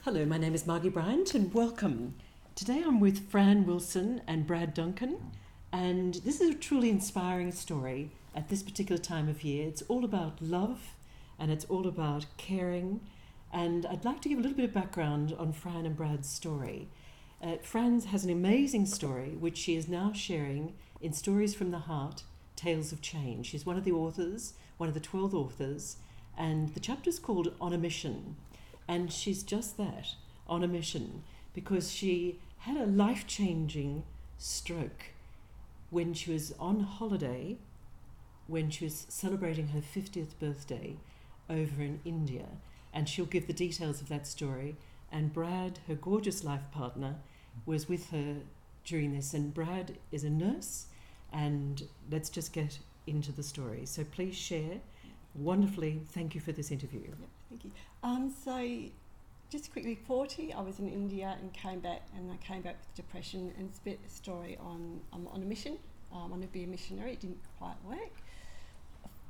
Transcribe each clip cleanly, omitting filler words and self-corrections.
Hello, my name is Margie Bryant and welcome. Today I'm with Fran Wilson and Brad Dunkin, and this is a truly inspiring story at this particular time of year. It's all about love and it's all about caring, and I'd like to give a little bit of background on Fran and Brad's story. Fran has an amazing story which she is now sharing in Stories from the Heart, Tales of Change. She's one of the authors, one of the 12 authors, and the chapter's called On a Mission. And she's just that, on a mission, because she had a life-changing stroke when she was on holiday, when she was celebrating her 50th birthday over in India. And she'll give the details of that story. And Brad, her gorgeous life partner, was with her during this. And Brad is a nurse. And let's just get into the story. So please share. Wonderfully, thank you for this interview. Yep, thank you. So, just quickly, 40, I was in India and came back, with depression and spit a story on a mission. I wanted to be a missionary. It didn't quite work.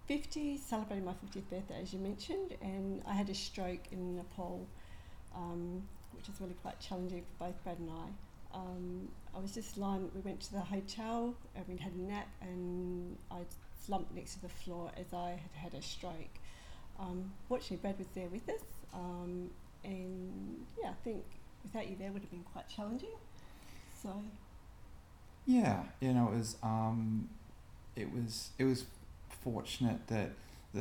50, celebrating my 50th birthday, as you mentioned, and I had a stroke in Nepal, which was really quite challenging for both Brad and I. I was just lying, we went to the hotel and we had a nap, and I slumped next to the floor as I had a stroke. Fortunately, Brad was there with us, and yeah, I think without you there would have been quite challenging. So Yeah, it was fortunate that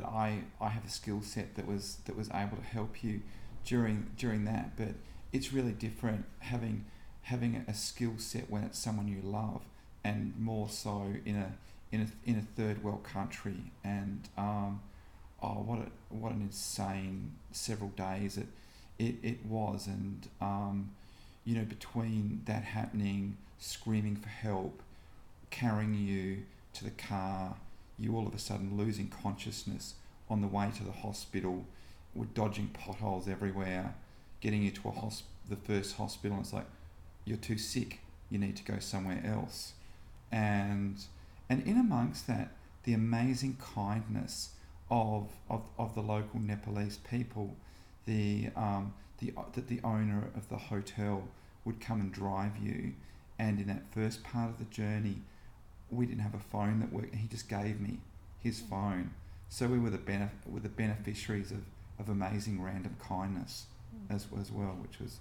I have a skill set that was able to help you during that. But it's really different having a skill set when it's someone you love, and more so in a third world country. And what an insane several days it was. And between that happening, screaming for help, carrying you to the car, you all of a sudden losing consciousness on the way to the hospital, we're dodging potholes everywhere, getting you to the first hospital, and it's like, you're too sick, you need to go somewhere else. And in amongst that, the amazing kindness of the local Nepalese people, the owner of the hotel would come and drive you, and in that first part of the journey, we didn't have a phone that worked, and he just gave me his phone. So we were the beneficiaries of amazing random kindness as well, which was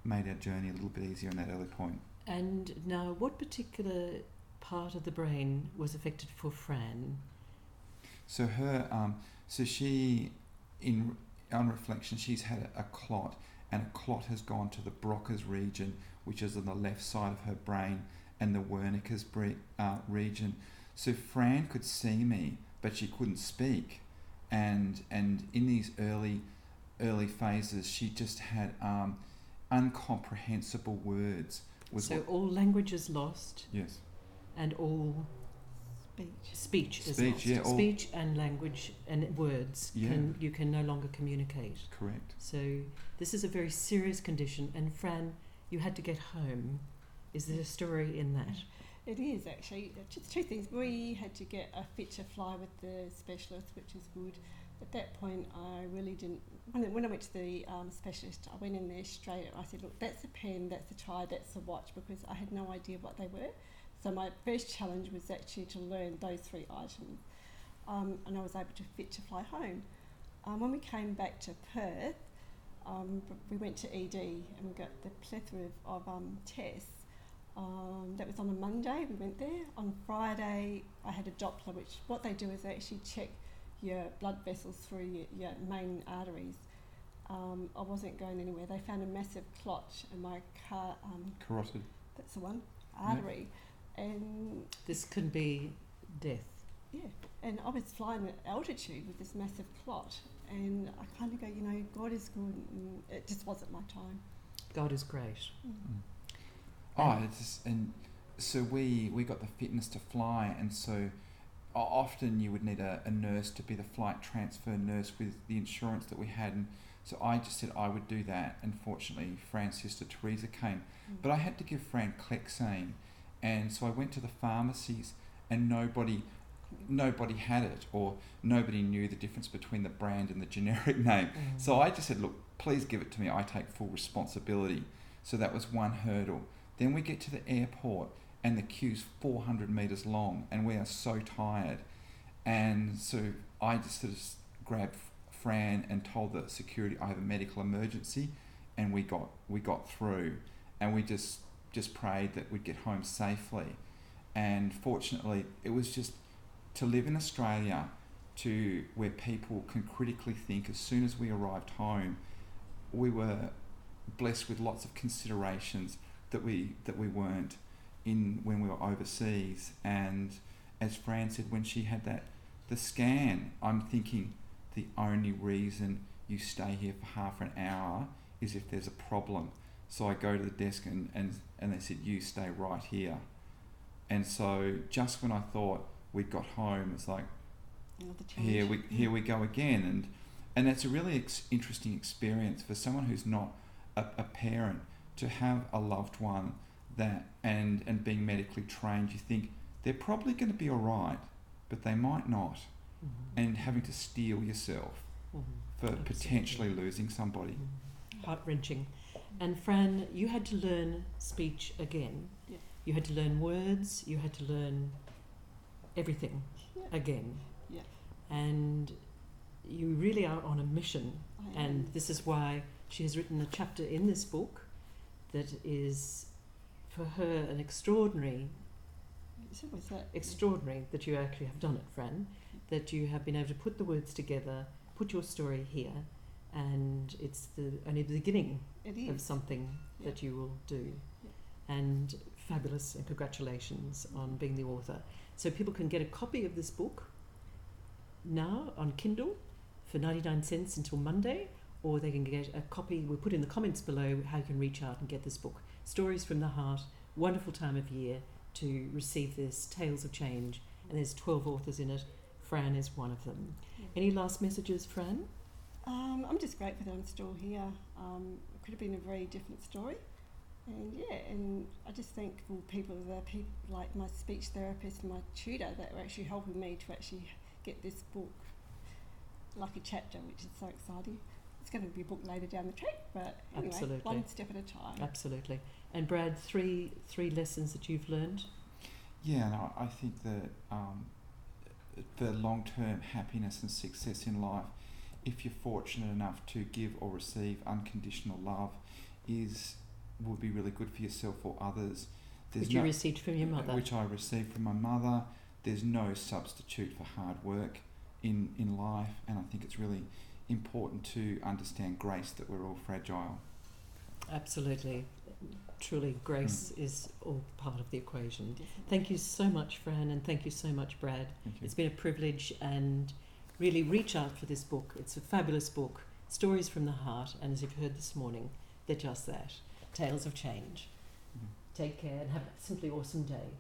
made our journey a little bit easier in that early point. And now, what particular part of the brain was affected for Fran? So she, on reflection, she's had a clot, and a clot has gone to the Broca's region, which is on the left side of her brain, and the Wernicke's region. So Fran could see me, but she couldn't speak, and in these early phases, she just had incomprehensible words. All languages lost. Yes. And all speech is lost. Yeah, speech and language and words, yeah. You can no longer communicate. Correct. So this is a very serious condition, and Fran, you had to get home. Is there a story in that? it is actually. Just two things. We had to get a fit to fly with the specialist, which is good. At that point, I really didn't. When I went to the specialist, I went in there straight. I said, "Look, that's a pen, that's a tie, that's a watch," because I had no idea what they were. So my first challenge was actually to learn those three items, and I was able to fit to fly home. When we came back to Perth, we went to ED and we got the plethora of tests. That was on a Monday. We went there. On Friday, I had a Doppler, which what they do is they actually check your blood vessels through your main arteries. I wasn't going anywhere. They found a massive clot in my carotid. That's the one, artery. Yeah. And this can be death. Yeah, and I was flying at altitude with this massive clot, and I kind of go, God is good, and it just wasn't my time. God is great. And so we got the fitness to fly, and so often you would need a nurse to be the flight transfer nurse with the insurance that we had, and so I just said I would do that. Unfortunately, Fran's sister Teresa came, but I had to give Fran Clexane, and so I went to the pharmacies, and nobody nobody had it, or nobody knew the difference between the brand and the generic name. So I just said, look, please give it to me. I take full responsibility. So that was one hurdle. Then we get to the airport and the queue's 400 metres long and we are so tired. And so I just sort of grabbed Fran and told the security I have a medical emergency, and we got through, and we just prayed that we'd get home safely. And fortunately, it was just to live in Australia, to where people can critically think as soon as we arrived home. We were blessed with lots of considerations that we weren't in when we were overseas. And as Fran said, when she had the scan, I'm thinking the only reason you stay here for half an hour is if there's a problem. So I go to the desk and they said, you stay right here. And so just when I thought we'd got home, it's like, here we go again. And it's a really interesting experience for someone who's not a parent, to have a loved one that and being medically trained. You think they're probably going to be all right, but they might not. And having to steel yourself for potentially losing somebody. Heart-wrenching. And Fran, you had to learn speech again. Yeah. You had to learn words, you had to learn everything again. Yeah. And you really are on a mission. And this is why she has written a chapter in this book that is, for her, an extraordinary that you actually have done it, Fran, that you have been able to put the words together, put your story here, and it's only the beginning of something that you will do. Yeah. And fabulous, and congratulations on being the author. So people can get a copy of this book now on Kindle for 99 cents until Monday, or they can get a copy. We'll put in the comments below how you can reach out and get this book. Stories from the Heart, wonderful time of year to receive this, Tales of Change, and there's 12 authors in it. Fran is one of them. Any last messages, Fran? I'm just grateful that I'm still here. It could have been a very different story. And I just thankful people like my speech therapist and my tutor that were actually helping me to actually get this book, like a chapter, which is so exciting. It's going to be a book later down the track, but anyway, Absolutely. One step at a time. Absolutely. And Brad, three lessons that you've learned? Yeah, no, I think that the long-term happiness and success in life, if you're fortunate enough to give or receive unconditional love, will be really good for yourself or others. Which you received from your mother. Which I received from my mother. There's no substitute for hard work in life, and I think it's really important to understand grace, that we're all fragile. Absolutely. Truly, grace is all part of the equation. Definitely. Thank you so much, Fran, and thank you so much, Brad. It's been a privilege, and really reach out for this book. It's a fabulous book, Stories from the Heart, and as you've heard this morning, they're just that, Tales of Change. Take care and have a simply awesome day.